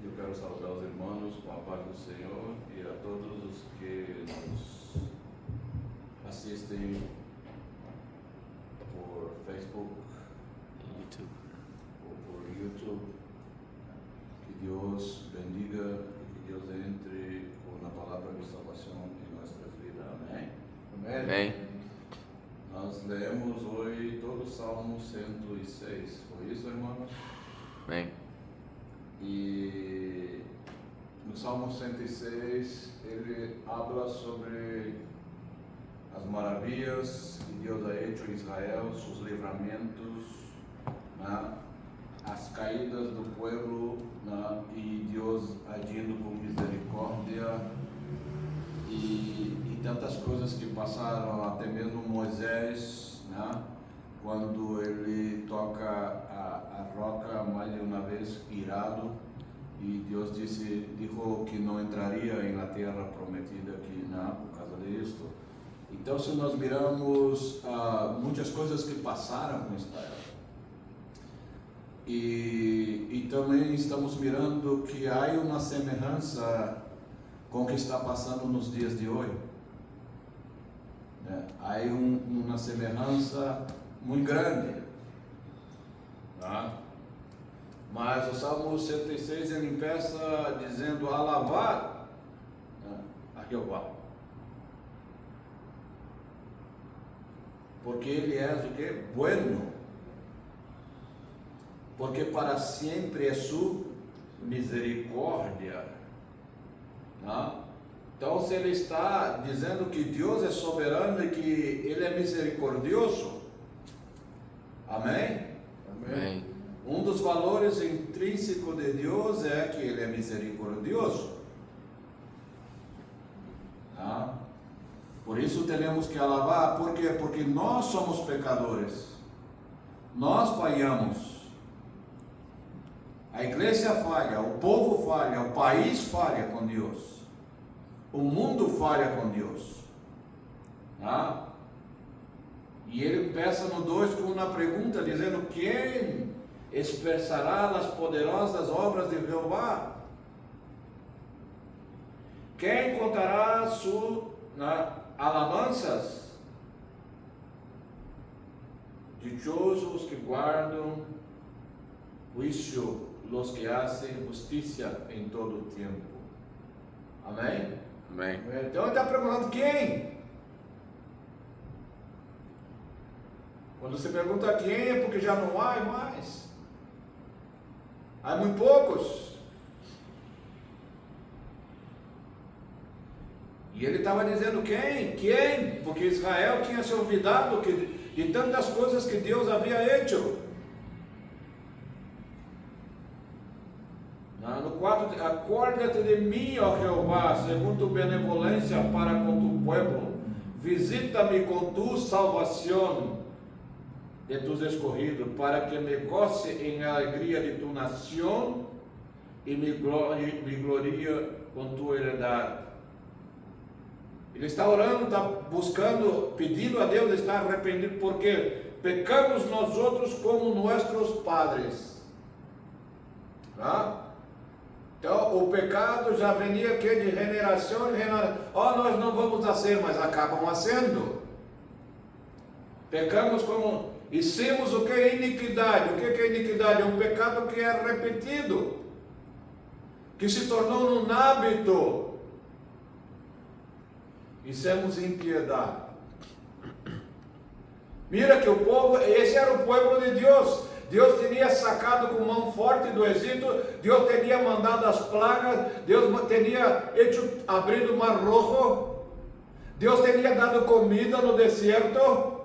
Eu quero saudar os irmãos com a paz do Senhor e a todos os que nos assistem por Facebook ou por YouTube. Que Deus bendiga e que Deus entre com a palavra de salvação em nossas vidas. Amém? Amém. Nós lemos hoje todo o Salmo 106. Foi isso, irmãos? Amém. E no Salmo 106 ele habla sobre as maravilhas que Deus ha hecho em Israel, seus livramentos, né? As caídas do povo, né? E Deus agindo com misericórdia e tantas coisas que passaram, até mesmo Moisés, né? Quando ele toca a roca mais de uma vez irado, e Deus dijo que não entraria na terra prometida aqui, né, por causa disto. Então, se nós miramos muitas coisas que passaram com Israel, e também estamos mirando que há uma semelhança com o que está passando nos dias de hoje, né? Há uma semelhança muito grande, tá? Mas o Salmo 106 ele começa dizendo alabar, né, a Jeová, porque ele é o que? Bueno, porque para sempre é sua misericórdia, tá? Então, se ele está dizendo que Deus é soberano e que ele é misericordioso, amém? Amém. Um dos valores intrínsecos de Deus é que ele é misericordioso. Tá? Por isso temos que alabar, por quê? Porque nós somos pecadores, nós falhamos, a igreja falha, o povo falha, o país falha com Deus, o mundo falha com Deus. Tá? E ele começa no 2 com uma pergunta, dizendo: quem expressará as poderosas obras de Jeová? Quem contará suas alabanças? Dichosos os que guardam juízo, os que fazem justiça em todo o tempo. Amém? Amém. Então ele está perguntando quem? Quando você pergunta quem, é porque já não há mais. Há muito poucos. E ele estava dizendo quem? Quem? Porque Israel tinha se olvidado de tantas coisas que Deus havia feito. No 4, acorda-te de mim, ó Jeová, segundo tu benevolência para com tu povo. Visita-me com tu salvação de tus escorridos, para que me goce em alegria de tu nação e me glorie com tu heredade. Ele está orando, está buscando, pedindo a Deus, está arrependido, porque pecamos nós outros como nossos padres. Tá? Então o pecado já venia aqui de geração em geração. Nós não vamos nascer, mas acabam nascendo. Pecamos como hicimos o que é iniquidade. O que é iniquidade? É um pecado que é repetido, que se tornou um hábito. Hicimos impiedade. Mira que o povo, esse era o povo de Deus. Deus teria sacado com mão forte do Egito, Deus teria mandado as plagas, Deus teria abrido o mar rojo, Deus teria dado comida no deserto,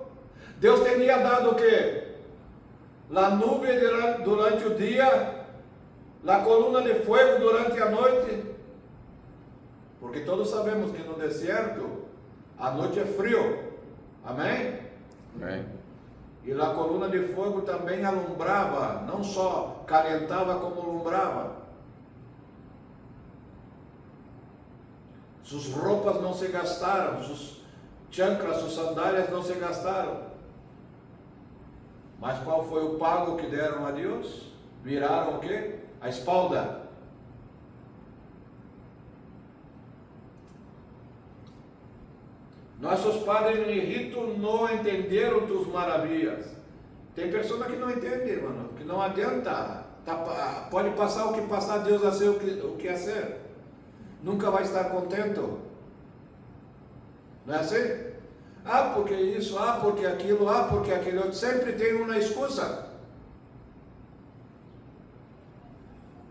Deus teria dado o quê? A nuvem durante o dia, a coluna de fogo durante a noite, porque todos sabemos que no deserto a noite é frio, amém? Amém. E a coluna de fogo também alumbrava, não só calentava como alumbrava. Suas roupas não se gastaram, suas chancras, suas sandálias não se gastaram. Mas qual foi o pago que deram a Deus? Viraram o quê? A espalda. Nossos padres no Egito não entenderam tus maravilhas. Tem pessoas que não entendem, mano, que não adianta. Pode passar o que passar, Deus vai ser o que é ser. Nunca vai estar contente. Não é assim? Ah, porque isso, ah, porque aquilo, ah, porque aquele outro. Sempre tem uma excusa.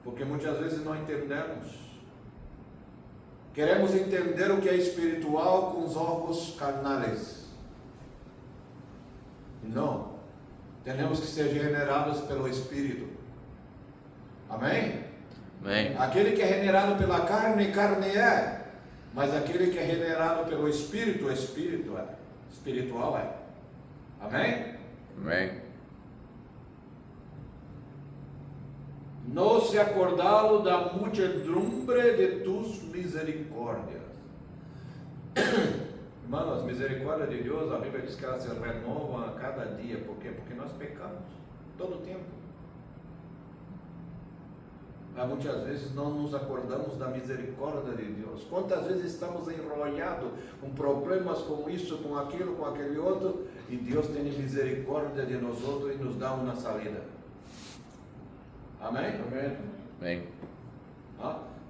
Porque muitas vezes não entendemos. Queremos entender o que é espiritual com os olhos carnais. Não. Temos que ser generados pelo Espírito. Amém? Amém. Aquele que é generado pela carne, carne é. Mas aquele que é generado pelo Espírito, Espírito é. Espiritual é. Amém? Amém. No se acordá-lo da muchedumbre de tus misericórdias. Irmão, as misericórdias de Deus, a Bíblia diz que elas se renovam a cada dia. Por quê? Porque nós pecamos todo o tempo. Mas muitas vezes não nos acordamos da misericórdia de Deus. Quantas vezes estamos enrolados com problemas, com isso, com aquilo, com aquele outro, e Deus tem misericórdia de nós outros e nos dá uma saída. Amém? Amém. Amém.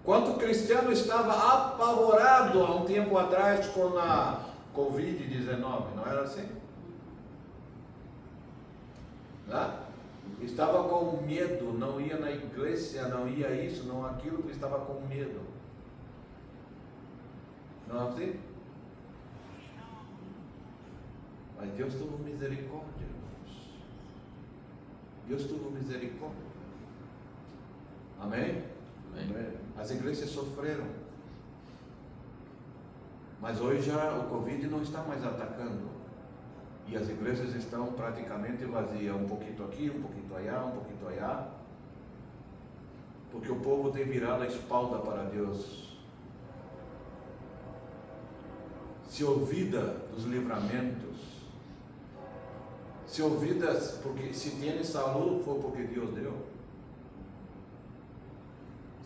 Quanto cristiano estava apavorado há um tempo atrás com a Covid-19, não era assim? Estava com medo, não ia na igreja, não ia isso, não aquilo, porque estava com medo. Não é assim? Mas Deus teve misericórdia, irmãos. Deus teve misericórdia. Amém? Amém. As igrejas sofreram. Mas hoje já o Covid não está mais atacando. E as igrejas estão praticamente vazias. Um pouquinho aqui, um pouquinho allá, um pouquinho allá. Porque o povo tem virado a espalda para Deus. Se olvida dos livramentos. Se olvida, porque se tem saúde foi porque Deus deu.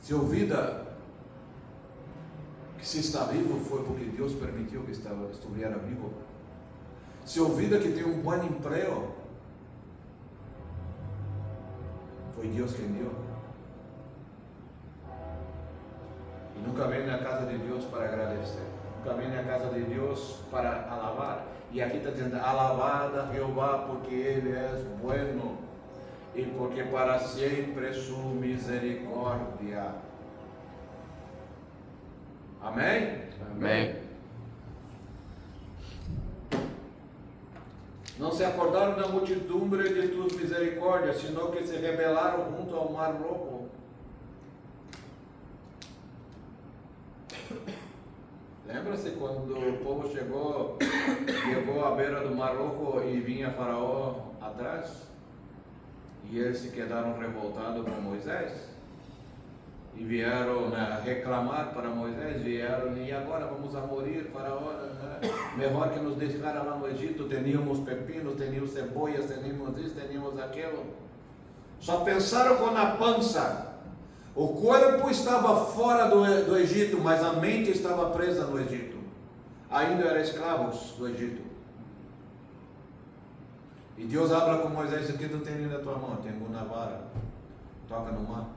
Se olvida que se está vivo foi porque Deus permitiu que estivesse vivo. Se olvida que tem um bom emprego, foi Deus quem deu. E nunca vem na casa de Deus para agradecer. Nunca vem na casa de Deus para alabar. E aqui está dizendo, alabada Jeová, porque Ele é bueno. E porque para sempre sua misericórdia. Amém? Amém. Não se acordaram da multidumbre de tus misericórdias, senão que se rebelaram junto ao mar rojo. Lembra-se quando o povo chegou à beira do mar rojo e vinha Faraó atrás? E eles se quedaram revoltados com Moisés. E vieram reclamar para Moisés, vieram, e agora vamos a morrer, Faraó, melhor que nos deixara lá no Egito, teníamos pepinos, teníamos cebollas, teníamos isso, teníamos aquilo. Só pensaram com a pança. O corpo estava fora do Egito, mas a mente estava presa no Egito. Ainda eram escravos do Egito. E Deus habla com Moisés, o que tu tens na tua mão? Tenho uma vara, toca no mar.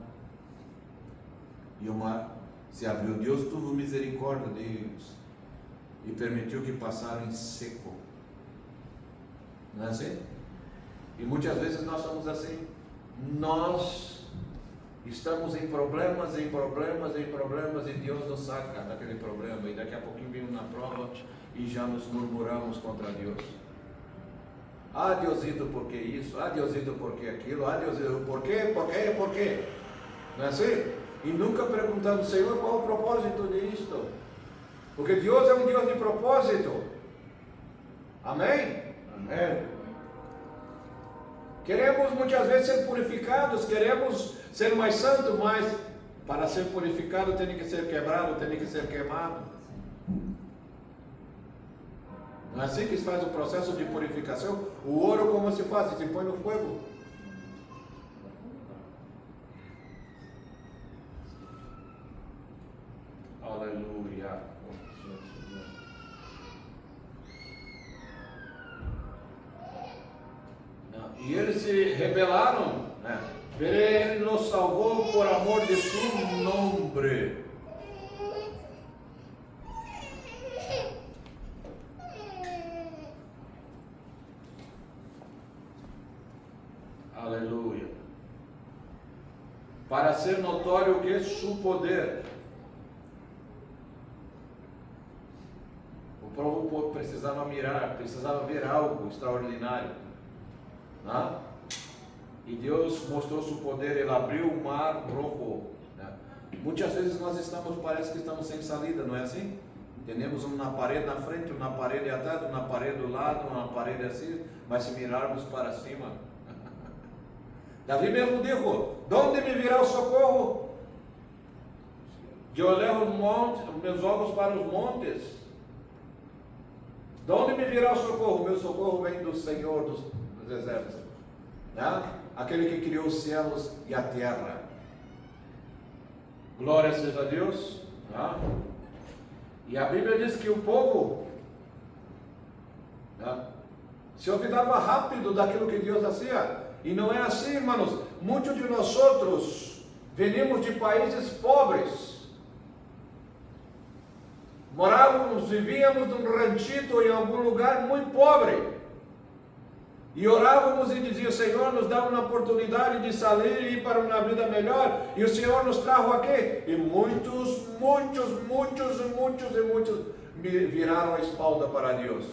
E o mar se abriu. Deus teve misericórdia deles e permitiu que passaram em seco. Não é assim? E muitas vezes nós somos assim. Nós estamos em problemas, e Deus nos saca daquele problema. E daqui a pouquinho vem uma prova e já nos murmuramos contra Deus. Ah, Deusito, por que isso? Ah, Deusito, por que aquilo? Ah, Deusito, por quê? Não é assim? E nunca perguntamos, Senhor, qual o propósito disto? Porque Deus é um Deus de propósito. Amém? Amém. Queremos muitas vezes ser purificados, queremos ser mais santos, mas para ser purificado tem que ser quebrado, tem que ser queimado. Não é assim que se faz o processo de purificação? O ouro como se faz? Se põe no fogo. Aleluia. E eles se rebelaram, né? Pero Ele nos salvou por amor de su nombre. Aleluia. Para ser notório que su poder. O povo precisava ver algo extraordinário. Né? E Deus mostrou seu poder, Ele abriu o mar rojo. Né? Muitas vezes parece que estamos sem saída, não é assim? Temos uma parede na frente, uma parede atrás, uma parede do lado, uma parede assim, mas se mirarmos para cima. Davi mesmo disse: de onde me virá o socorro? Eu levo os meus olhos para os montes. De onde me virá o socorro? O meu socorro vem do Senhor dos exércitos, né? Aquele que criou os céus e a terra. Glória seja a Deus, né? E a Bíblia diz que o povo, né, se olvidava rápido daquilo que Deus fazia. E não é assim, irmãos. Muitos de nós outros venimos de países pobres. Vivíamos num ranchito em algum lugar muito pobre. E orávamos e dizíamos: Senhor, nos dá uma oportunidade de sair e ir para uma vida melhor. E o Senhor nos trajo aqui. E muitos viraram a espalda para Deus.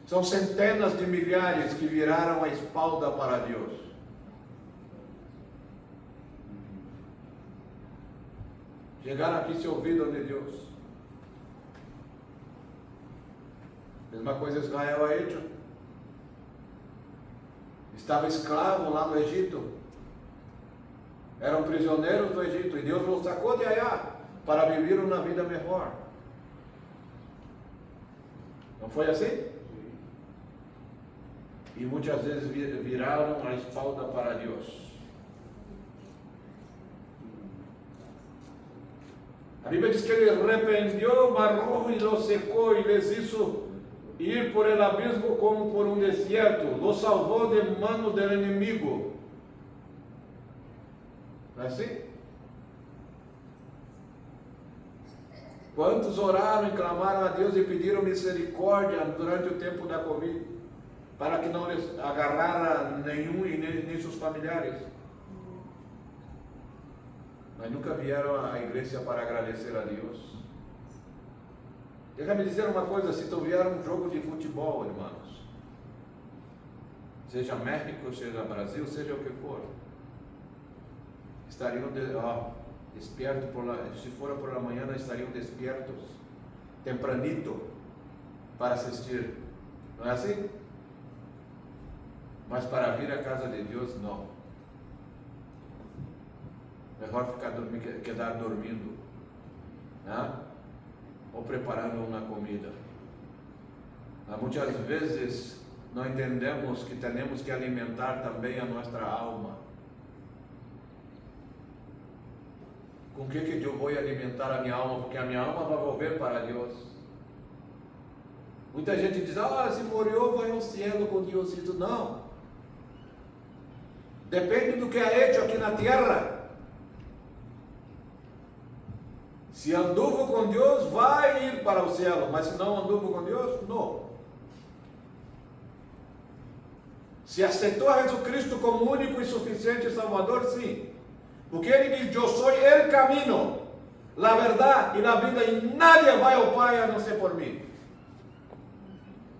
São centenas de milhares que viraram a espalda para Deus. Chegaram aqui e se ouviram de Deus. Mesma coisa Israel ha hecho. Estava escravo lá no Egito. Eram prisioneiros do Egito. E Deus os sacou de allá para viver uma vida melhor. Não foi assim? E muitas vezes viraram a espalda para Deus. A Bíblia diz que Ele repreendeu o mar rojo e lo secou, e lhes hizo ir por el abismo como por um deserto, lo salvou de mano do inimigo. Não é assim? Quantos oraram e clamaram a Deus e pediram misericórdia durante o tempo da Covid, para que não lhes agarrara nenhum e nem seus familiares? Mas nunca vieram à igreja para agradecer a Deus. Deixa-me dizer uma coisa: se tu vier um jogo de futebol, irmãos, seja México, seja Brasil, seja o que for, estariam despertos se for por la manhã, estariam despertos tempranito para assistir. Não é assim? Mas para vir à casa de Deus, não. Melhor quedar dormindo, né? Ou preparando uma comida. Mas muitas vezes não entendemos que temos que alimentar também a nossa alma. Com que eu vou alimentar a minha alma? Porque a minha alma vai volver para Deus. Muita gente diz: se morreu, vai ao céu com Deus. Não. Depende do que é hecho aqui na terra. Se anduvo com Deus, vai ir para o céu, mas se não anduvo com Deus, não. Se aceitou a Jesus Cristo como único e suficiente Salvador, sim. Porque Ele diz: eu sou o caminho, a verdade e a vida, e nadie vai ao Pai a não ser por mim.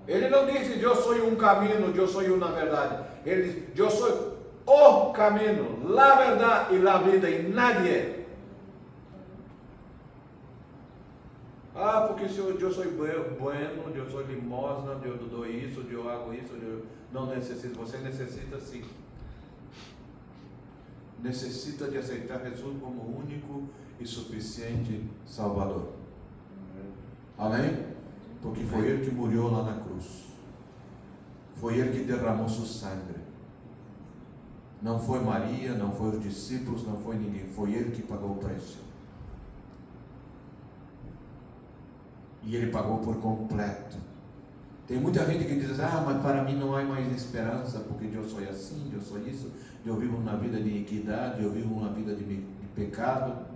Ele não diz: eu sou um caminho, eu sou uma verdade. Ele diz: eu sou o caminho, a verdade e a vida, e nadie. Porque se eu sou bueno, eu sou limosna, eu dou isso, eu hago isso, eu não necessito. Você necessita sim. Necessita de aceitar Jesus como único e suficiente Salvador. Amém? Porque foi Ele que morreu lá na cruz. Foi Ele que derramou seu sangue. Não foi Maria, não foi os discípulos, não foi ninguém. Foi Ele que pagou o preço. E Ele pagou por completo. Tem muita gente que diz, mas para mim não há mais esperança, porque eu sou assim, eu sou isso, eu vivo uma vida de iniquidade, eu vivo uma vida de pecado.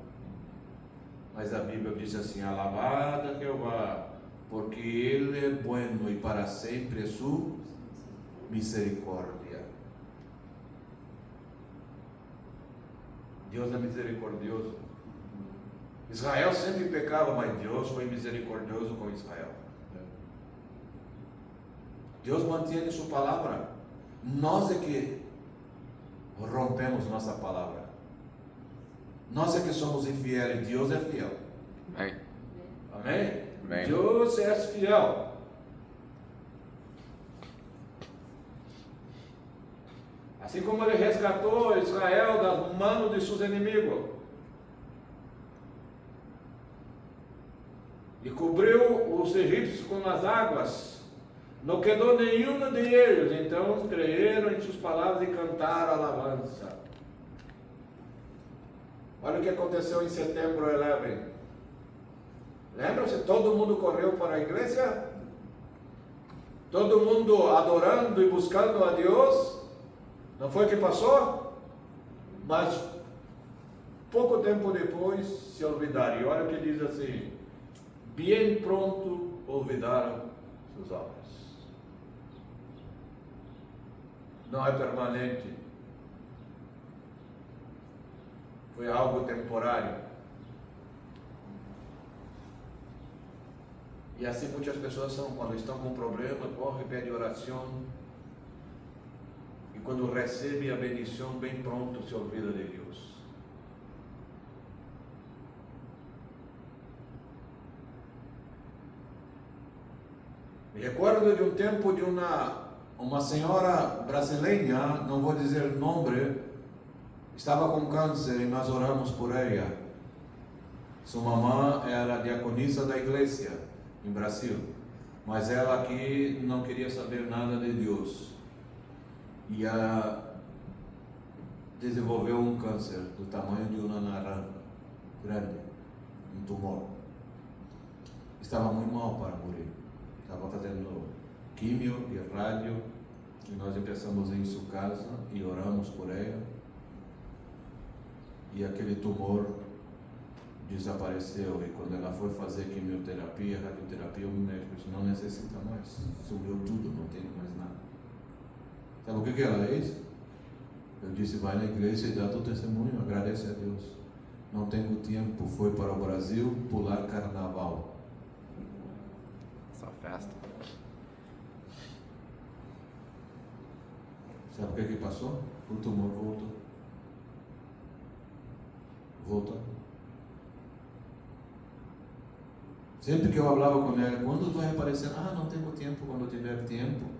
Mas a Bíblia diz assim, alabado Jeová, porque Ele é bueno e para sempre é sua misericórdia. Deus é misericordioso. Israel sempre pecava, mas Deus foi misericordioso com Israel. Deus mantém sua palavra. Nós é que rompemos nossa palavra. Nós é que somos infiéis. Deus é fiel. Amém. Amém? Amém. Deus é fiel. Assim como Ele resgatou Israel das mãos de seus inimigos. E cobriu os egípcios com as águas. Não quedou nenhum de eles. Então creram em suas palavras e cantaram alabança. Olha o que aconteceu em setembro 11. Lembra-se? Todo mundo correu para a igreja? Todo mundo adorando e buscando a Deus? Não foi o que passou? Mas pouco tempo depois se olvidaram. E olha o que diz assim: bem pronto olvidaram suas obras. Não é permanente. Foi algo temporário. E assim muitas pessoas são, quando estão com problema, correm, pedem oração. E quando recebem a bendição, bem pronto se olvida de Deus. Me recordo de um tempo de uma senhora brasileira, não vou dizer o nome, estava com câncer e nós oramos por ela. Sua mamãe era diaconisa da igreja em Brasil, mas ela aqui não queria saber nada de Deus. E ela desenvolveu um câncer do tamanho de uma naranja, grande, um tumor. Estava muito mal para morrer. Estava fazendo químio e rádio, e nós empezamos em sua casa e oramos por ela. E aquele tumor desapareceu, e quando ela foi fazer quimioterapia, radioterapia, o médico disse, não necessita mais, sumiu tudo, não tem mais nada. Sabe o que ela fez? Eu disse, vai na igreja e dá teu testemunho, agradece a Deus. Não tenho tempo, foi para o Brasil pular carnaval. Só festa. Sabe o que passou? O tumor voltou. Voltou. Sempre que eu falava com ela, quando vai aparecer? Não tenho tempo, quando tiver tempo.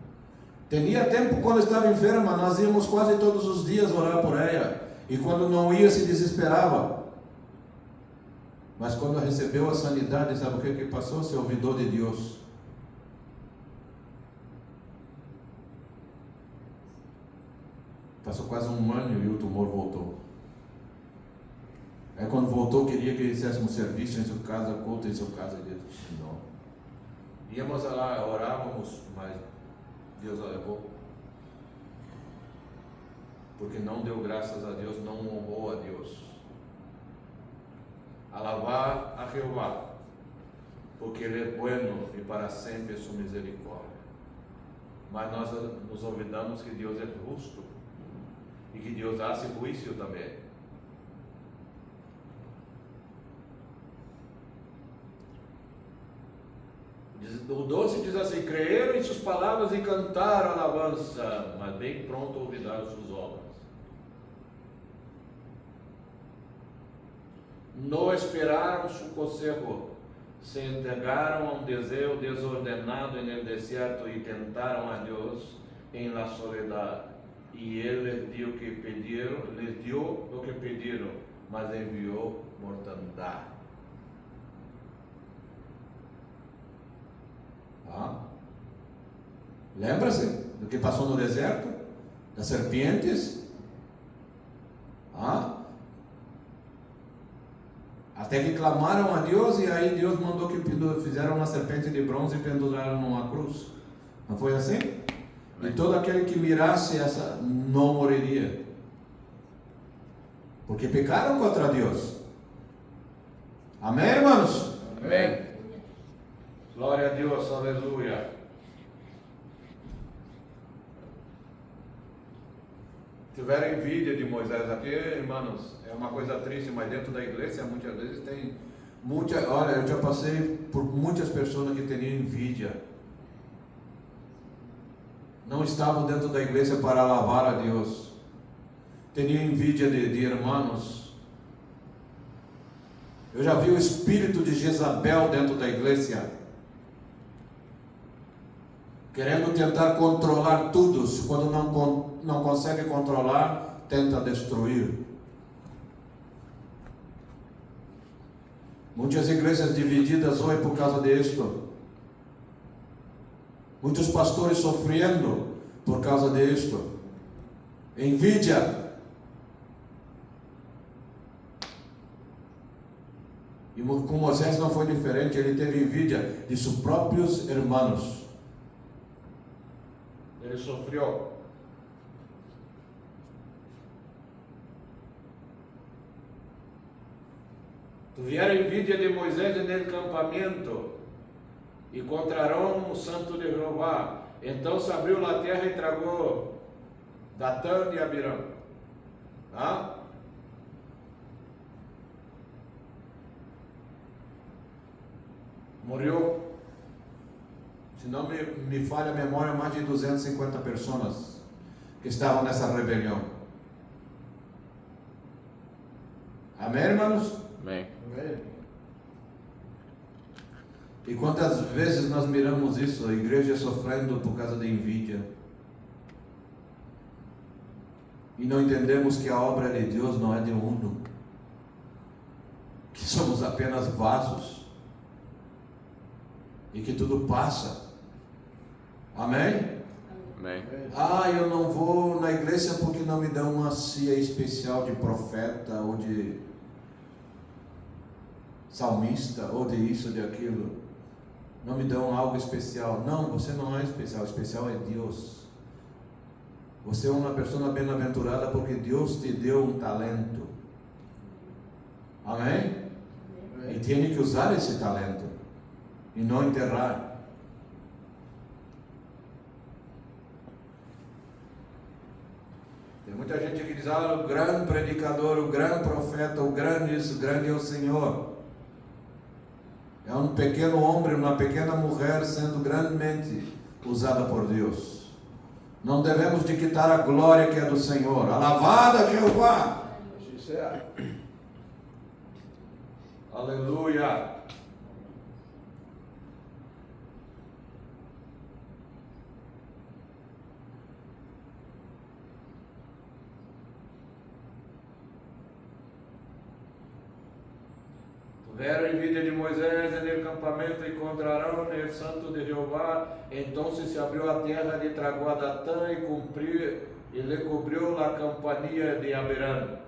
Tinha tempo quando estava enferma, nós íamos quase todos os dias orar por ela. E quando não ia, se desesperava. Mas quando recebeu a sanidade, sabe o que passou? Se olvidou de Deus. Passou quase um ano e o tumor voltou. Aí quando voltou, queria que fizéssemos serviço em sua casa, culto em sua casa. Deus disse, não. Íamos lá, orávamos, mas Deus a levou. Porque não deu graças a Deus, não honrou a Deus. Alabar a Jeová, porque Ele é bueno e para sempre é sua misericórdia. Mas nós nos olvidamos que Deus é justo e que Deus hace juízo também. O 12 diz assim, creram em suas palavras e cantaram alabança, mas bem pronto olvidaram suas obras. Não esperaram seu conselho, se entregaram a um desejo desordenado no deserto e tentaram a Deus em la soledade. E Ele lhes deu o que pediram, mas enviou mortandade. Lembra-se do que passou no deserto? Das serpentes? Até que clamaram a Deus, e aí Deus mandou que fizeram uma serpente de bronze e penduraram numa cruz. Não foi assim? E todo aquele que mirasse essa não morreria, porque pecaram contra Deus. Amém, irmãos? Amém. Glória a Deus, aleluia. Tiveram envidia de Moisés aqui, irmãos, é uma coisa triste, mas dentro da igreja muitas vezes tem olha, eu já passei por muitas pessoas que tinham envidia. Não estavam dentro da igreja para alabar a Deus. Tinham envidia de irmãos. Eu já vi o espírito de Jezabel dentro da igreja, querendo tentar controlar tudo. Quando não consegue controlar, tenta destruir. Muitas igrejas divididas hoje por causa disto. Muitos pastores sofrendo por causa disto. Envidia. E com Moisés não foi diferente. Ele teve envidia de seus próprios irmãos. Ele sofreu. Tuvieron envidia de Moisés en el campamento e contra Arão, o santo de Jeová. Então se abriu a terra e tragou Datã e Abirão. Morreu, se não me falha a memória, mais de 250 pessoas que estavam nessa rebelião. Amém, irmãos? Amém. E quantas vezes nós miramos isso, a igreja sofrendo por causa de envidia, e não entendemos que a obra de Deus não é de uno, que somos apenas vasos, e que tudo passa. Amém? Amém. Eu não vou na igreja porque não me dão uma ceia especial de profeta, ou de salmista, ou de isso, de aquilo. Não me dão algo especial. Não, você não é especial. Especial é Deus. Você é uma pessoa bem-aventurada porque Deus te deu um talento. Amém? E tem que usar esse talento e não enterrar. Tem muita gente que diz: o grande predicador, o grande profeta, o grande isso, o grande é o Senhor. É um pequeno homem, uma pequena mulher sendo grandemente usada por Deus. Não devemos de quitar a glória que é do Senhor. Alabado a Jeová. Assim será. Aleluia. Tiveram envidia de Moisés no campamento e contra Arão, o santo de Jeová. Então se abriu a terra de tragou a Datã e lhe cobriu a campanha de Abirã.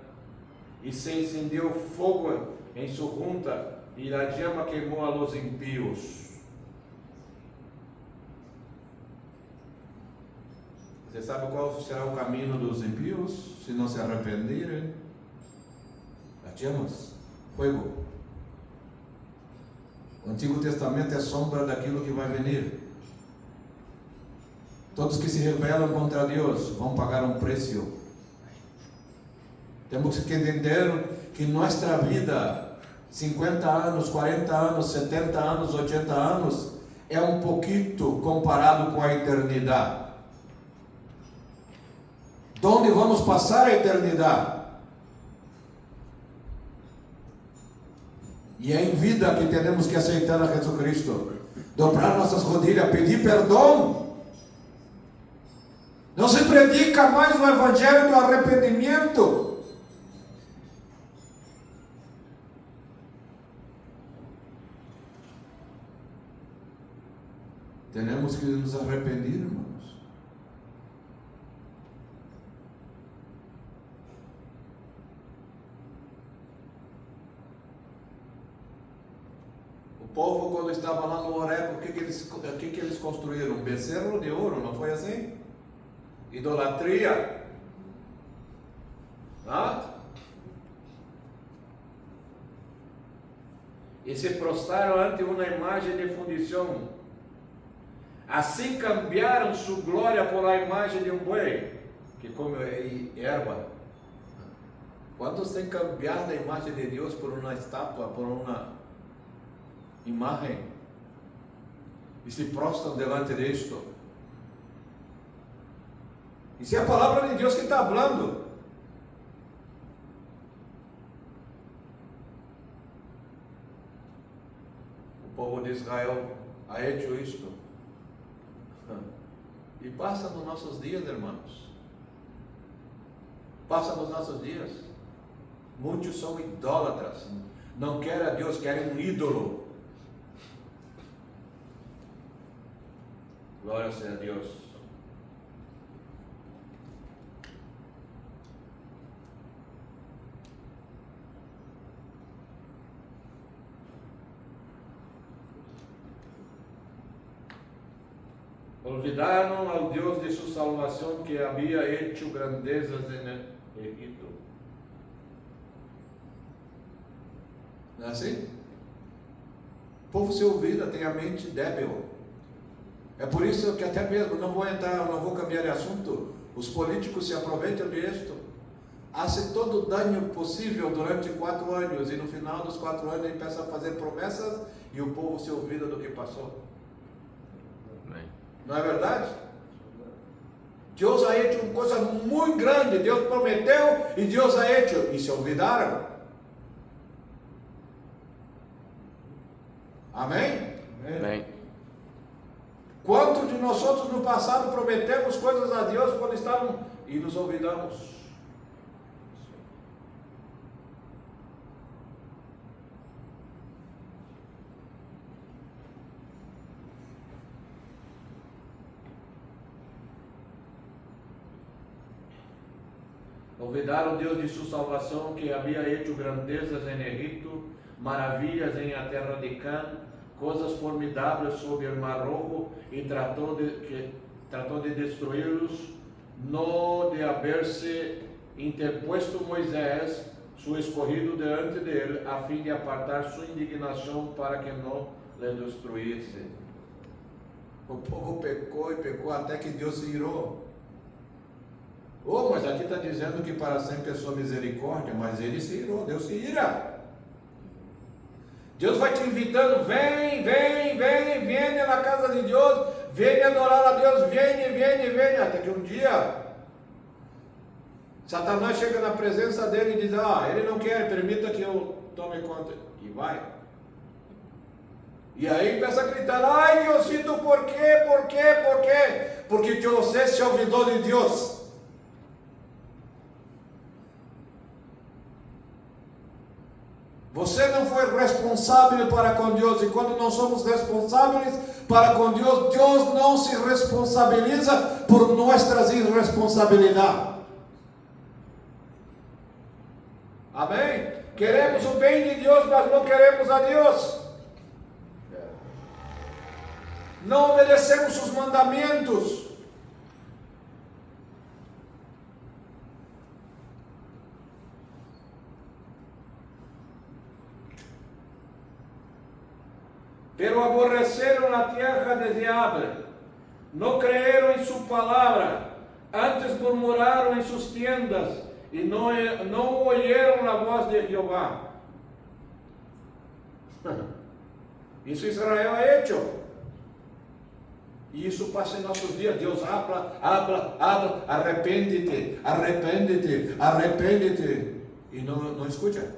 E se incendiou fogo em sua junta, e a chama queimou a los impíos. Você sabe qual será o caminho dos impíos, se não se arrependerem? As chamas, fogo. O Antigo Testamento é sombra daquilo que vai vir. Todos que se rebelam contra Deus vão pagar um preço. Temos que entender que nossa vida, 50 anos, 40 anos, 70 anos, 80 anos, é um pouquinho comparado com a eternidade. De onde vamos passar a eternidade? E é em vida que temos que aceitar a Jesus Cristo, dobrar nossas rodilhas, pedir perdão. Não se predica mais o evangelho do arrependimento. Temos que nos arrepender, irmãos. povo, quando estava lá no Horeb, o que eles construíram? Um bezerro de ouro, não foi assim? Idolatria. E se prostraram ante uma imagem de fundição. Assim cambiaram sua glória por a imagem de um buey, que come erva. Quantos têm cambiado a imagem de Deus por uma estátua, por uma imagem? E se prostram delante disto? Isso é a palavra de Deus que está falando. O povo de Israel ha hecho isto. E passa nos nossos dias, irmãos. Passa nos nossos dias. Muitos são idólatras. Não querem a Deus, querem um ídolo. Glória seja a Deus. Olvidaram ao Deus de sua salvação, que havia hecho grandezas em Egipto. Não é assim? O povo se olvida, tem a mente débil. É por isso que até mesmo, não vou cambiar de assunto, os políticos se aproveitam disto. Fazem todo o dano possível durante 4 anos, e no final dos 4 anos ele começa a fazer promessas e o povo se olvida do que passou. Não é verdade? Deus ha hecho uma coisa muito grande. Deus prometeu e Deus ha hecho. E se olvidaram. Amém? Amém. Quantos de nós outros no passado prometemos coisas a Deus quando estávamos e nos olvidamos? Olvidaram Deus de sua salvação, que havia hecho grandezas em Egipto, maravilhas em a terra de Cã, coisas formidáveis sobre o Mar Rojo, e tratou de destruí-los, no de haver-se interpuesto Moisés, seu escorrido diante dele, a fim de apartar sua indignação para que não lhe destruísse. O povo pecou e pecou até que Deus se irou. Mas aqui está dizendo que para sempre é sua misericórdia, mas ele se irou, Deus se ira. Deus vai te invitando, vem na casa de Deus, vem adorar a Deus, vem, até que um dia Satanás chega na presença dele e diz, ele não quer, permita que eu tome conta, e vai. E aí começa a gritar, ai Deusito, por quê? Porque você se olvidou de Deus. Você não foi responsável para com Deus, e quando não somos responsáveis para com Deus, Deus não se responsabiliza por nossas irresponsabilidades. Amém? Queremos o bem de Deus, mas não queremos a Deus. Não obedecemos os mandamentos. Pero aborreceram a terra deseável, não creram em sua palavra, antes murmuraram em suas tendas, e não ouviram a voz de Jeová. Isso Israel é hecho. E isso passa em nossos dias. Deus habla, arrepende-te. E não escuta.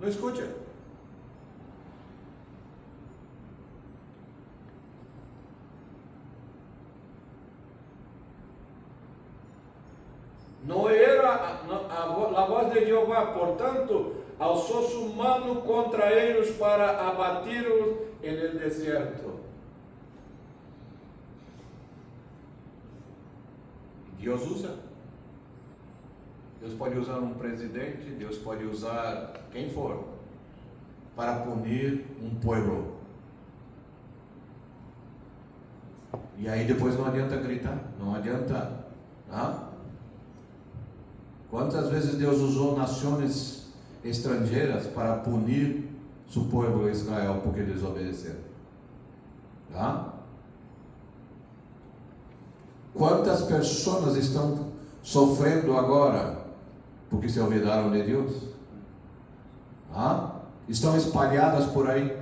Não escuta. Não era a voz de Jeová, portanto, alçou sua mão contra eles para abati-los no deserto. Deus usa. Deus pode usar um presidente, Deus pode usar quem for, para punir um povo. E aí depois não adianta gritar, não adianta. Quantas vezes Deus usou nações estrangeiras para punir seu povo Israel porque desobedeceram? Quantas pessoas estão sofrendo agora porque se olvidaram de Deus? Estão espalhadas por aí.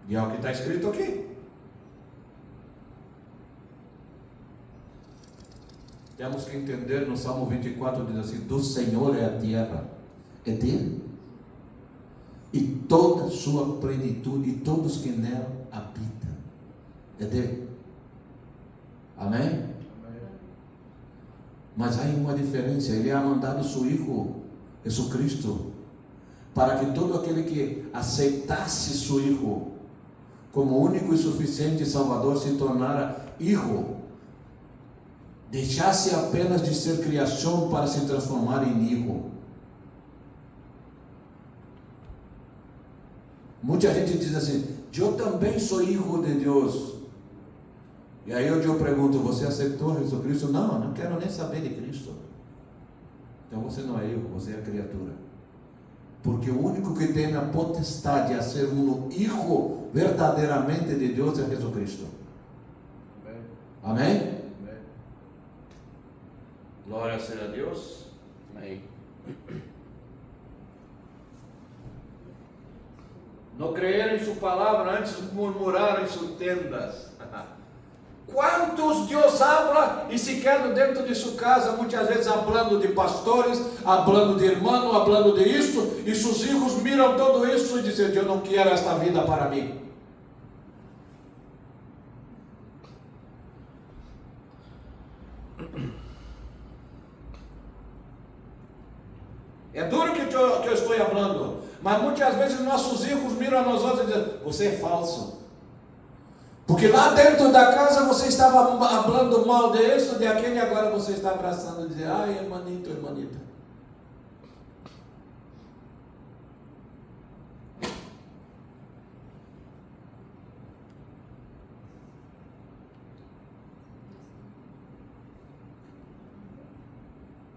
E é o que está escrito aqui. Temos que entender, no Salmo 24 diz assim: do Senhor é a terra, é dele, e toda sua plenitude, e todos que nela habitam, é dele. Amém? Mas há uma diferença. Ele ha mandado seu Filho Jesus Cristo para que todo aquele que aceitasse seu Filho como único e suficiente Salvador se tornara filho, deixasse apenas de ser criação para se transformar em hijo. Muita gente diz assim: eu também sou hijo de Deus. E aí eu pergunto: você aceitou Jesus Cristo? Não, não quero nem saber de Cristo. Então você não é hijo, você é criatura. Porque o único que tem a potestade a ser um hijo verdadeiramente de Deus é Jesus Cristo. Amém? Amém? Glória seja a Deus. Amém. No creyeron em sua palavra, antes murmuraram em suas tendas. Quantos Deus habla e se quedam dentro de sua casa, muitas vezes falando de pastores, falando de irmão, falando de isso, e seus filhos miram tudo isso e dizem: eu não quero esta vida para mim. É duro que eu estou falando, mas muitas vezes nossos filhos miram a nós outros e dizem: você é falso. Porque lá dentro da casa você estava falando mal disso, de aquele, e agora você está abraçando e dizendo: ai, irmanito, irmanita.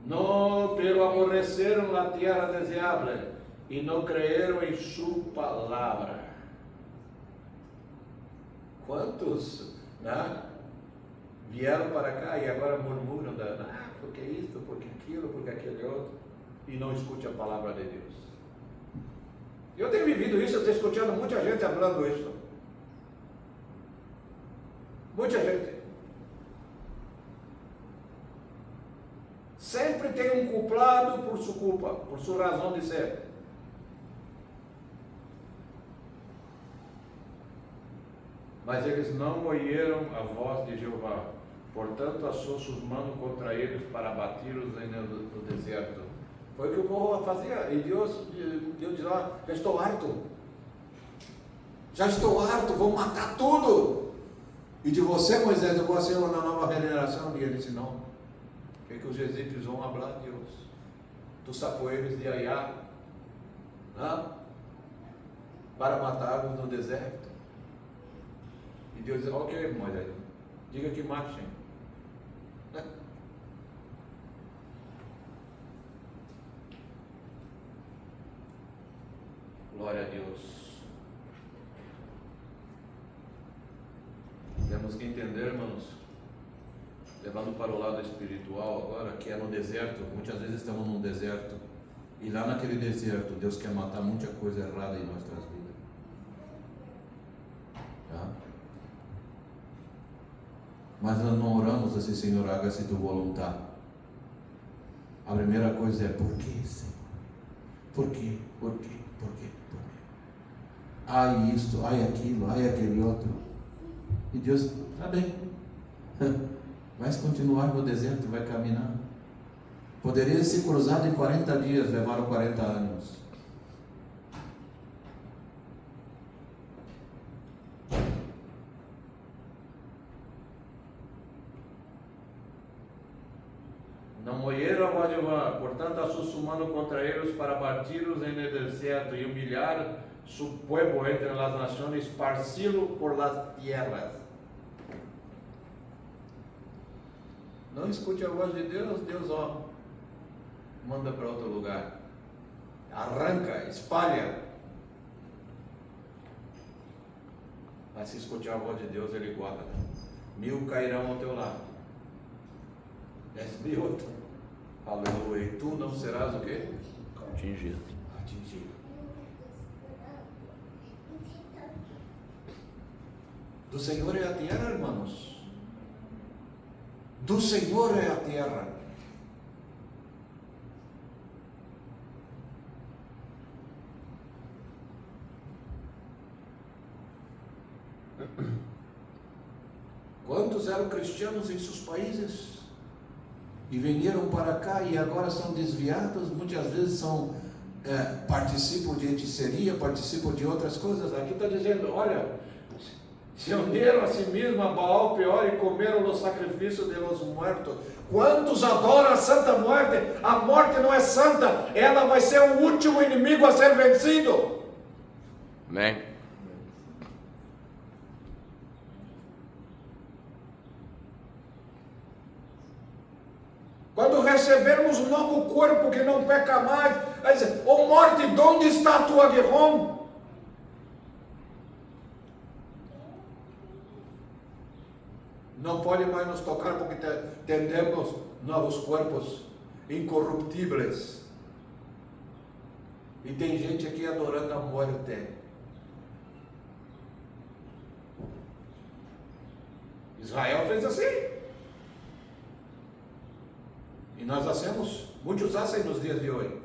No, pero aborreceram la tierra deseable e não creyeron em sua palavra. Quantos, né, vieram para cá e agora murmuram porque isso, porque aquilo, porque aquele outro, e não escutam a palavra de Deus. Eu tenho vivido isso, eu tenho escutado muita gente falando isso. Muita gente. Sempre tem um culpado por sua culpa, por sua razão de ser. Mas eles não ouviram a voz de Jeová. Portanto, assou suas mãos contra eles para abati-los no deserto. Foi o que o povo fazia. E Deus diz: já estou harto. Já estou harto, vou matar tudo. E de você, Moisés, eu vou ser uma nova geração. E ele disse: não. O que os egípcios vão falar, Deus? Tu sacou eles de Aiá, para matá-los no deserto. E Deus diz: ok, Moisés, diga que marchem. Glória a Deus. Temos que entender, irmãos, levando para o lado espiritual agora, que é no deserto. Muitas vezes estamos num deserto, e lá naquele deserto Deus quer matar muita coisa errada em nossas vidas. Mas nós não oramos assim: Senhor, haga-se tua vontade. A primeira coisa é: por quê, Senhor? Por quê? Por quê? Por quê? Por quê? Ai isto, ai aquilo, ai aquele outro. E Deus: está bem. Vai continuar no deserto, vai caminhar. Poderia ser cruzado em 40 dias, levaram 40 anos. Não oyeron a voz de Jehová, portanto alzó su mano contra ellos para batirlos en el desierto y humillar su pueblo entre las naciones, esparcirlo por las tierras. Não escute a voz de Deus, Deus manda para outro lugar. Arranca, espalha. Mas se escutar a voz de Deus, Ele guarda. 1000 cairão ao teu lado, 10.000. Aleluia. E tu não serás o quê? Atingido. Atingido. Do Senhor é a terra, irmãos. Do Senhor é a terra. Quantos eram cristianos em seus países e vieram para cá e agora são desviados? Muitas vezes participam de hechiceria, participam de outras coisas. Aqui está dizendo, olha, se unieram a si mesmo a Baal Peor e comeram os sacrifícios de los muertos. Quantos adoram a Santa Morte? A morte não é santa, ela vai ser o último inimigo a ser vencido. Amém. Quando recebermos um novo corpo que não peca mais, vai dizer, ô morte, onde está a tua aguilhão? Não pode mais nos tocar porque temos novos corpos incorruptíveis. E tem gente aqui adorando a morte. Israel fez assim. E nós hacemos, muitos hacem nos dias de hoje.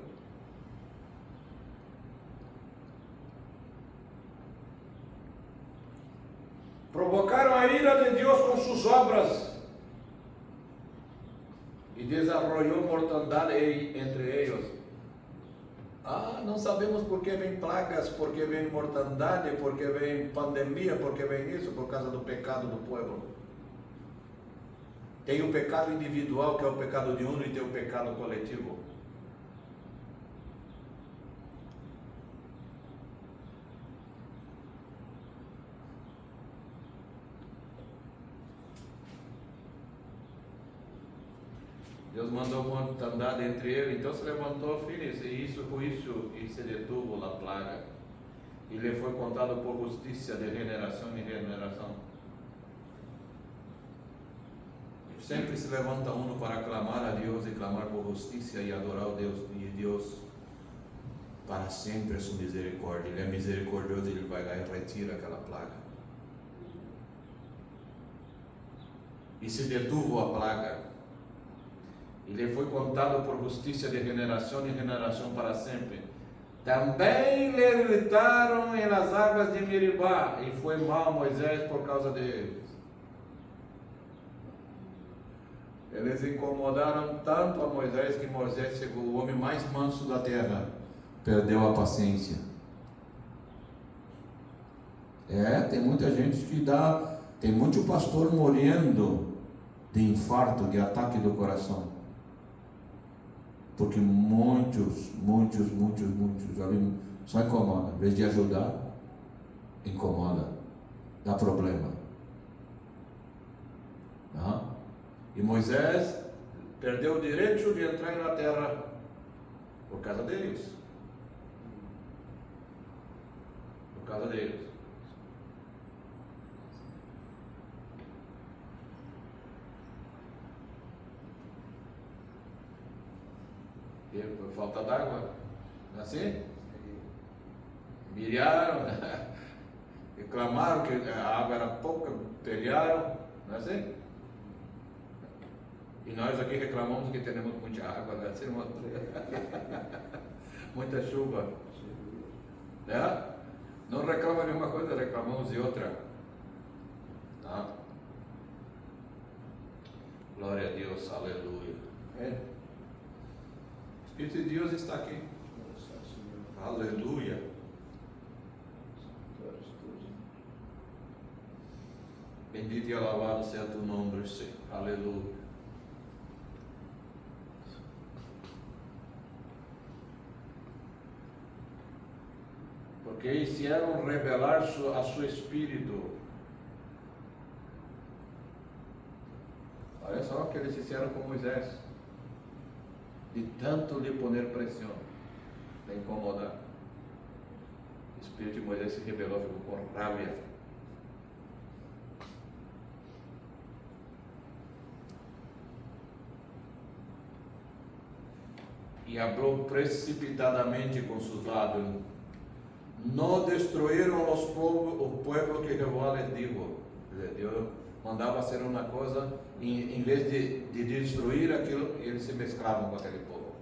Provocaram a ira de Deus com suas obras e desarrollou mortandade entre eles. Não sabemos por que vem plagas, por que vem mortandade, por que vem pandemia, por que vem isso, por causa do pecado do povo. Tem o pecado individual, que é o pecado de um, e tem o pecado coletivo. Deus mandou mortandade entre eles, então se levantou filhos, e isso com isso, e se detuvo a plaga. E lhe foi contado por justiça de geração em geração. Sempre se levanta um para clamar a Deus e clamar por justiça e adorar o Deus, e Deus para sempre é sua misericórdia. Ele é misericordioso, Ele vai lá e retira aquela plaga. E se detuvo a plaga. E lhe foi contado por justiça de geração em geração para sempre. Também lhe gritaram em las águas de Meribá, e foi mal Moisés por causa deles. Eles incomodaram tanto a Moisés que Moisés chegou, o homem mais manso da terra, perdeu a paciência. Tem muita gente que tem muito pastor morrendo de infarto, de ataque do coração. Porque muitos, só incomoda. Em vez de ajudar, incomoda, dá problema. E Moisés perdeu o direito de entrar na terra por causa deles. Por causa deles. Por falta d'água, não é assim? Milharam, reclamaram que a água era pouca, pelearam, não é assim? E nós aqui reclamamos que temos muita água, não é assim, irmão? Muita chuva. Não reclama de uma coisa, reclamamos de outra. Tá? Glória a Deus, aleluia. O Espírito de Deus está aqui. Aleluia. Bendito e alabado seja tu nome, Senhor. Aleluia. porque hicieron rebelar a su espírito. Olha só o que eles fizeram com Moisés, de tanto lhe poner pressão, de incomodar. O espírito de Moisés se rebelou, ficou com rabia. E falou precipitadamente com seus lábios: não destruíram o pueblo que Jeová les dijo. Deus mandava fazer uma coisa, em vez de destruir aquilo, eles se mesclavam com aquele povo.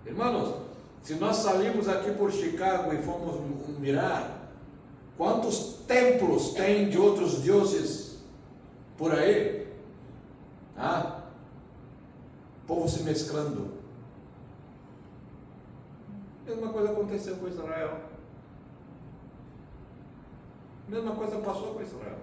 Irmãos, se nós saímos aqui por Chicago e fomos mirar, quantos templos tem de outros deuses por aí? Povo se mesclando. A mesma coisa aconteceu com Israel. A mesma coisa passou com Israel.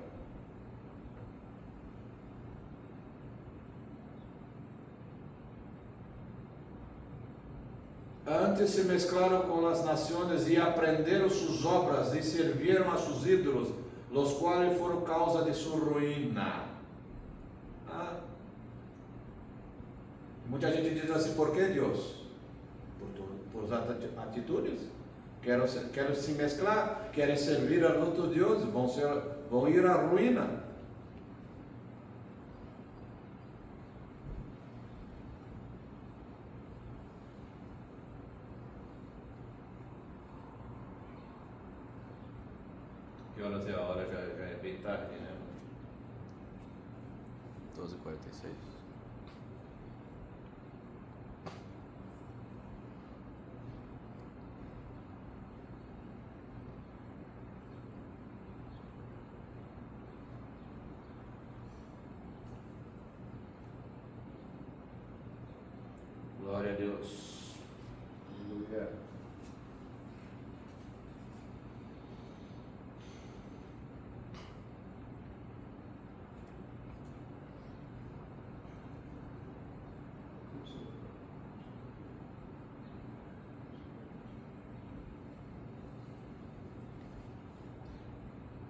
Antes se mesclaram com as nações e aprenderam suas obras e serviram a seus ídolos, los quais foram causa de sua ruína. Muita gente diz assim: por que Deus? Por atitudes. Querem se mesclar, querem servir a outro Deus, vão ir à ruína. Que horas é a hora? Já é bem tarde, né? 12h46. Glória a Deus. Aleluia.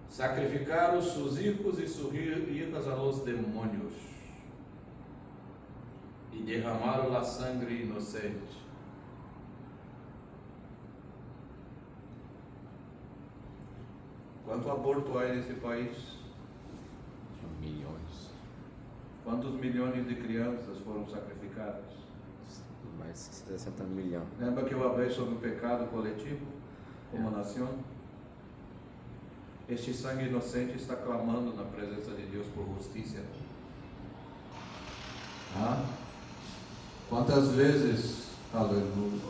Sacrificaram sus hijos e sus hijas a los demônios e derramaram a sangue inocente. Quanto aborto há nesse país? Milhões. Quantos milhões de crianças foram sacrificadas? Mais de 60 milhões. Lembra que eu falei sobre o pecado coletivo como nação? Este sangue inocente está clamando na presença de Deus por justiça. Quantas vezes, aleluia,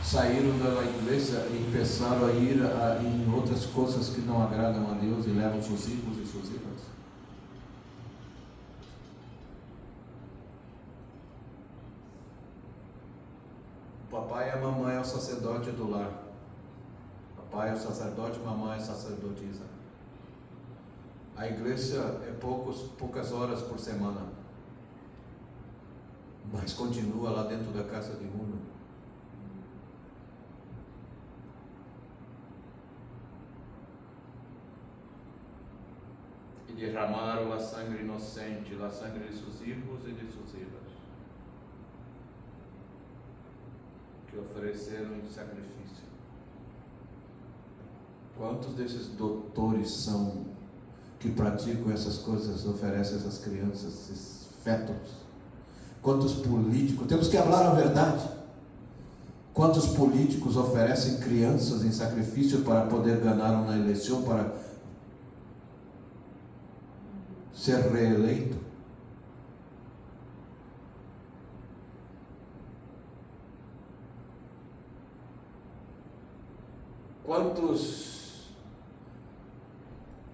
saíram da igreja e começaram a ir em outras coisas que não agradam a Deus e levam seus filhos e suas filhas? O papai e a mamãe é o sacerdote do lar. Papai é o sacerdote, mamãe é sacerdotisa. A igreja é poucas horas por semana, mas continua lá dentro da casa de uno. E derramaram a sangue inocente, a sangue de seus filhos e de suas filhas, que ofereceram em sacrifício. Quantos desses doutores são que praticam essas coisas, oferecem essas crianças, esses fetos? Quantos políticos, temos que falar a verdade, quantos políticos oferecem crianças em sacrifício para poder ganhar uma eleição, para ser reeleito? Quantos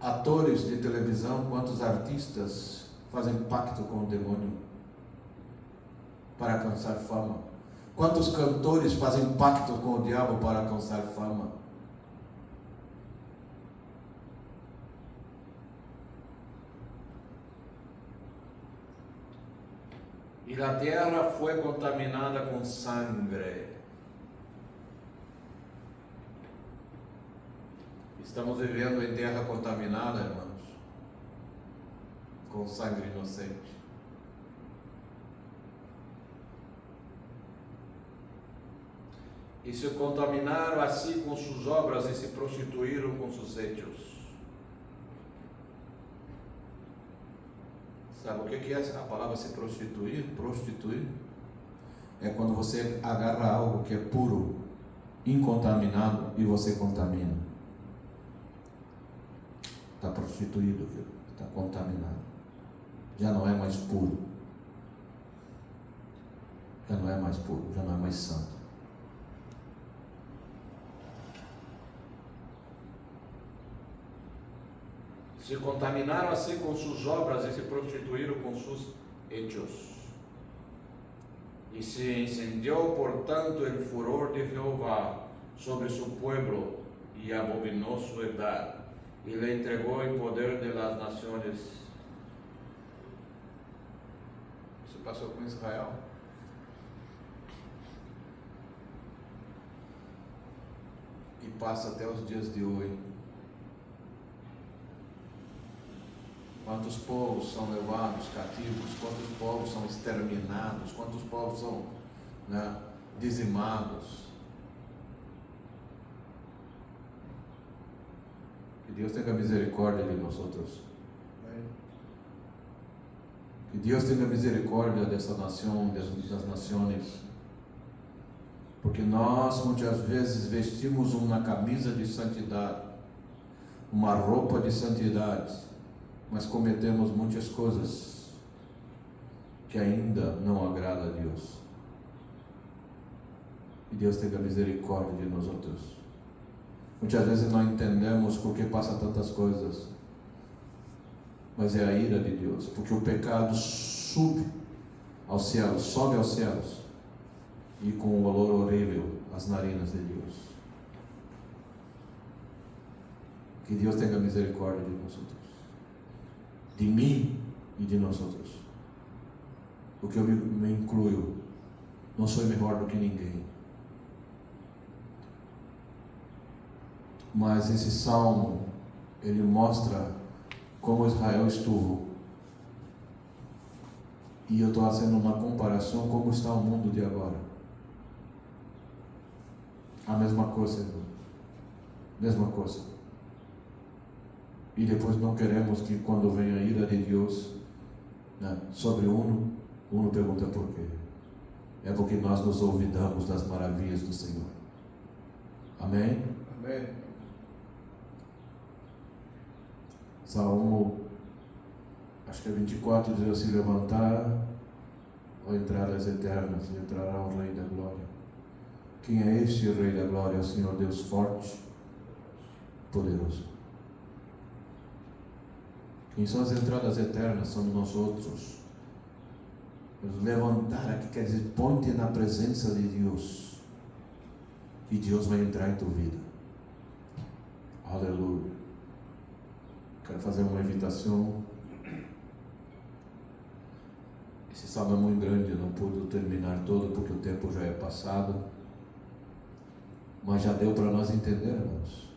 atores de televisão, quantos artistas fazem pacto com o demônio para alcançar fama? Quantos cantores fazem pacto com o diabo para alcançar fama? E a terra foi contaminada com sangue. Estamos vivendo em terra contaminada, irmãos, com sangue inocente. E se contaminaram assim com suas obras e se prostituíram com seus hechos. Sabe o que é a palavra se prostituir? Prostituir é quando você agarra algo que é puro, incontaminado, e você contamina. Está prostituído, está contaminado. Já não é mais puro. Já não é mais puro, já não é mais santo. Se contaminaram assim com suas obras e se prostituíram com seus hechos. E se incendiou, portanto, o furor de Jehová sobre seu pueblo e abominou sua heredad, e lhe entregou em poder de las nações. Isso passou com Israel. E passa até os dias de hoje. Quantos povos são levados cativos, quantos povos são exterminados, quantos povos são dizimados. Que Deus tenha misericórdia de nós outros. Que Deus tenha misericórdia dessa nação, das nações. Porque nós muitas vezes vestimos uma camisa de santidade, uma roupa de santidade, mas cometemos muitas coisas que ainda não agradam a Deus. E Deus tenha misericórdia de nós outros. Muitas vezes não entendemos por que passa tantas coisas, mas é a ira de Deus, porque o pecado sobe aos céus, e com o olor horrível às narinas de Deus. Que Deus tenha misericórdia de nós outros, de mim e de nós outros, porque eu me incluo, não sou melhor do que ninguém. Mas esse salmo, ele mostra como Israel estuvo, e eu estou fazendo uma comparação como está o mundo de agora. A mesma coisa, irmão. Mesma coisa. E depois não queremos que quando venha a ira de Deus sobre uno pergunta por quê. É porque nós nos olvidamos das maravilhas do Senhor. Amém? Amém. Salmo, acho que é 24, diz assim: levantar ou entrar às eternas, e entrará o Rei da Glória. Quem é este Rei da Glória? É o Senhor Deus forte, poderoso. Quem são as entradas eternas? Somos nós outros. Nos levantar aqui quer dizer, põe-te na presença de Deus, e Deus vai entrar em tua vida. Aleluia. Quero fazer uma invitação. Esse salmo é muito grande, eu não pude terminar todo porque o tempo já é passado, mas já deu para nós entendermos.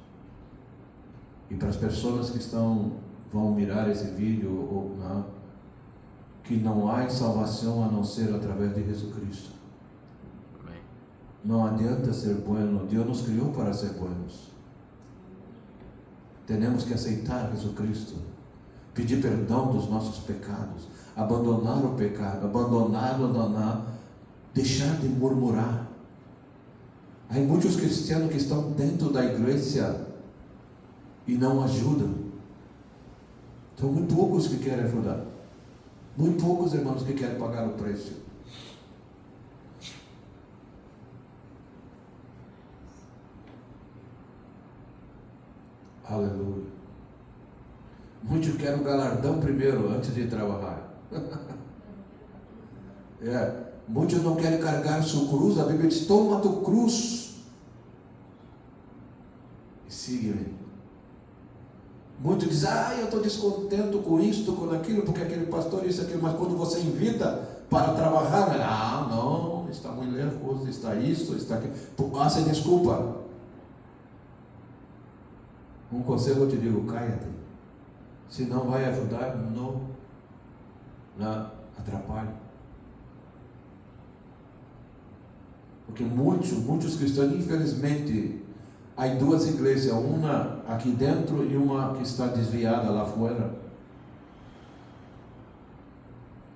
E para as pessoas que vão mirar esse vídeo, que não há salvação a não ser através de Jesus Cristo. Amém. Não adianta ser bueno, Deus nos criou para ser buenos. Temos que aceitar Jesus Cristo, pedir perdão dos nossos pecados, abandonar o pecado, deixar de murmurar. Há muitos cristianos que estão dentro da igreja e não ajudam. São muito poucos que querem ajudar. Muito poucos irmãos que querem pagar o preço. Aleluia. Muitos querem o galardão primeiro, antes de trabalhar. Muitos não querem carregar sua cruz. A Bíblia diz: toma tua cruz e siga-me. Muitos dizem: eu estou descontento com isto, com aquilo, porque aquele pastor isso, aquilo. Mas quando você invita para trabalhar, não, está muito nervoso, está isso, está aquilo. Sem desculpa. Um conselho eu te digo, caia-te. Se não vai ajudar, não atrapalhe. Porque muitos cristãos, infelizmente, há duas igrejas, uma aqui dentro e uma que está desviada lá fora.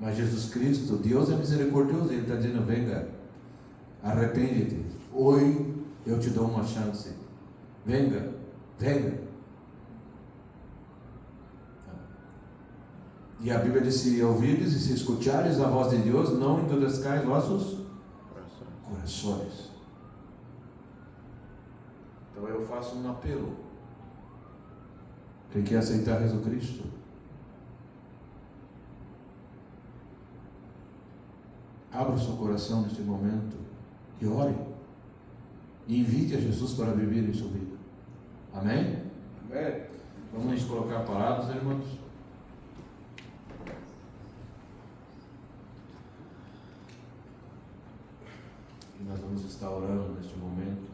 Mas Jesus Cristo, Deus é misericordioso, Ele está dizendo, venga, arrepende-te, hoje eu te dou uma chance, venga. E a Bíblia diz, se ouvires e se escutares a voz de Deus, não endurezcais vossos corações. Então eu faço um apelo. Quem quer aceitar Jesus Cristo, abra o seu coração neste momento e ore. E invite a Jesus para viver em sua vida. Amém? Amém. Vamos nos colocar parados, irmãos. E nós vamos estar orando neste momento.